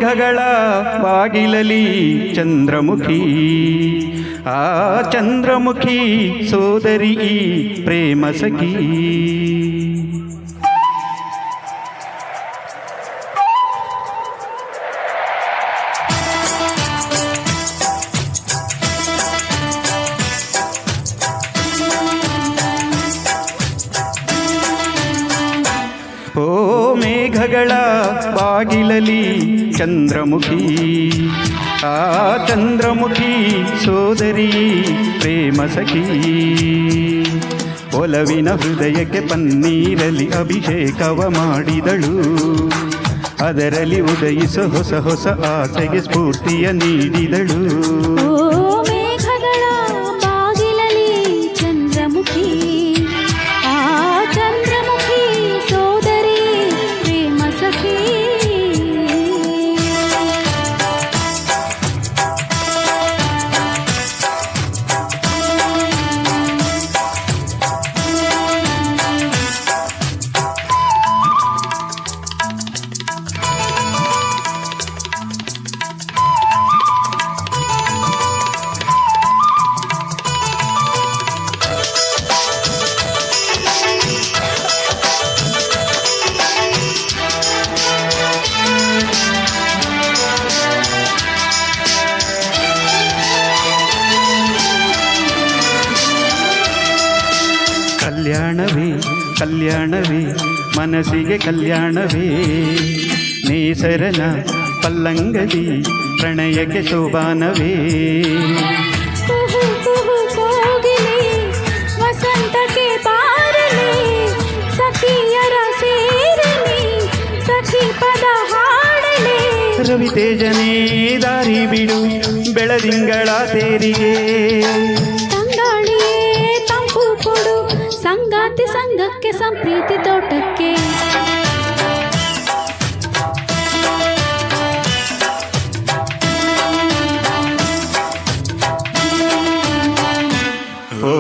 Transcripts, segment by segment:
ಮೇಘಗಳ ಬಾಗಿಲಲಿ ಚಂದ್ರಮುಖಿ, ಆ ಚಂದ್ರಮುಖಿ ಸೋದರಿ ಪ್ರೇಮ ಸಖಿ. ಓ ಮೇಘಗಳ ಬಾಗಿಲಲಿ ಚಂದ್ರಮುಖಿ, ಆ ಚಂದ್ರಮುಖಿ ಸೋದರಿ ಪ್ರೇಮ ಸಖಿ. ಒಲವಿನ ಹೃದಯಕ್ಕೆ ಪನ್ನೀರಲಿ ಅಭಿಷೇಕವ ಮಾಡಿದಳು, ಅದರಲ್ಲಿ ಉದಯಿಸೋ ಹೊಸ ಹೊಸ ಆಸೆಗೆ ಸ್ಫೂರ್ತಿಯ ನೀಡಿದಳು. ಕಲ್ಯಾಣವೇ ಕಲ್ಯಾಣವೇ ಮನಸ್ಸಿಗೆ ಕಲ್ಯಾಣವೇ, ನೇಸರನ ಪಲ್ಲಂಗದಿ ಪ್ರಣಯಕ್ಕೆ ಶೋಭಾನವೇ. ವಸಂತಕ್ಕೆ ಬಾರಲಿ ಸಖಿಯರ ಸೇರಲಿ, ಸಖಿ ಪದ ಹಾಡಲಿ. ರವಿ ತೇಜನೇ ದಾರಿ ಬಿಡು ಬೆಳದಿಂಗಳ ತೇರಿಗೆ, ಸಂಗಾತಿ ಸಂಘಕ್ಕೆ ಸಂಪ್ರೀತಿ ತೋಟಕ್ಕೆ. ಓ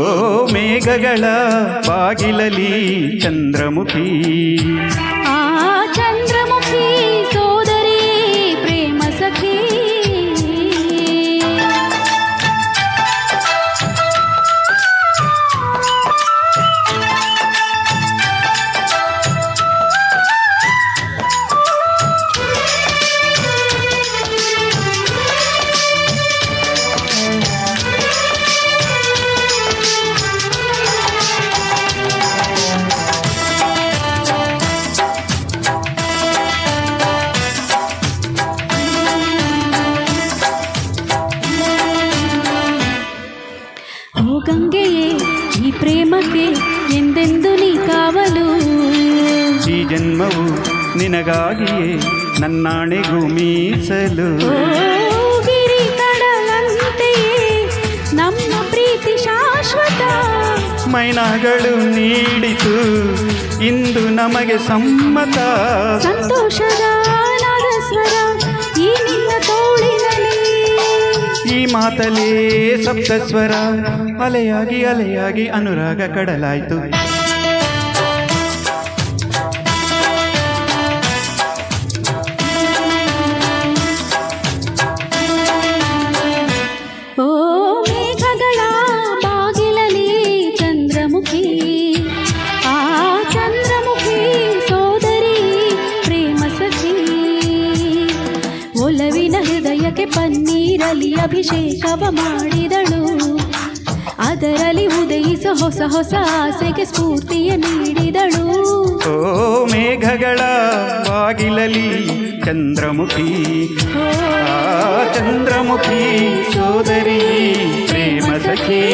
ಮೇಘಗಳ ಬಾಗಿಲಲಿ ಚಂದ್ರಮುಖಿ, ಆ ಚಂದ್ರಮುಖಿ ಸೋದರಿ ಪ್ರೇಮ ಸಖಿ. ಗಂಗೆಯೇ ಈ ಪ್ರೇಮಕ್ಕೆ ಎಂದೆಂದು ನೀ ಕಾವಲು, ಈ ಜನ್ಮವು ನಿನಗಾಗಿಯೇ ನನ್ನಾಣೆಗೂ ಮೀಸಲು. ಗಿರಿ ಕಡಲಂತೆಯೇ ನಮ್ಮ ಪ್ರೀತಿ ಶಾಶ್ವತ, ಮೈನಾಗಳು ನೀಡಿತು ಇಂದು ನಮಗೆ ಸಮ್ಮತ. ಸಂತೋಷದ ನಾದಸ್ವರ ಈ ನಿನ್ನ ತೋಳಿನಲ್ಲಿ, ಈ ಮಾತಲೇ ಸಪ್ತಸ್ವರ ಅಲೆಯಾಗಿ ಅಲೆಯಾಗಿ ಅನುರಾಗ ಕಡಲಾಯ್ತು. ಓ ಮೇಘಗಳ ಬಾಗಿಲಲಿ ಚಂದ್ರಮುಖಿ, ಆ ಚಂದ್ರಮುಖಿ ಸೋದರಿ ಪ್ರೇಮ ಸಖಿ. ಒಲವಿನ ಹೃದಯಕ್ಕೆ ಪನ್ನೀರಲಿ ಅಭಿಷೇಕವ ಮಾಡಿದಳು, ಅದರಲ್ಲಿ ಉದಯಿಸೋ ಹೊಸ ಹೊಸ ಆಸೆಗೆ ಸ್ಫೂರ್ತಿಯ ನೀಡಿದಳು. ಓ ಮೇಘಗಳ ಬಾಗಿಲಲಿ ಚಂದ್ರಮುಖಿ, ಆ ಚಂದ್ರಮುಖಿ ಸೋದರಿ ಪ್ರೇಮ ಸಖಿ.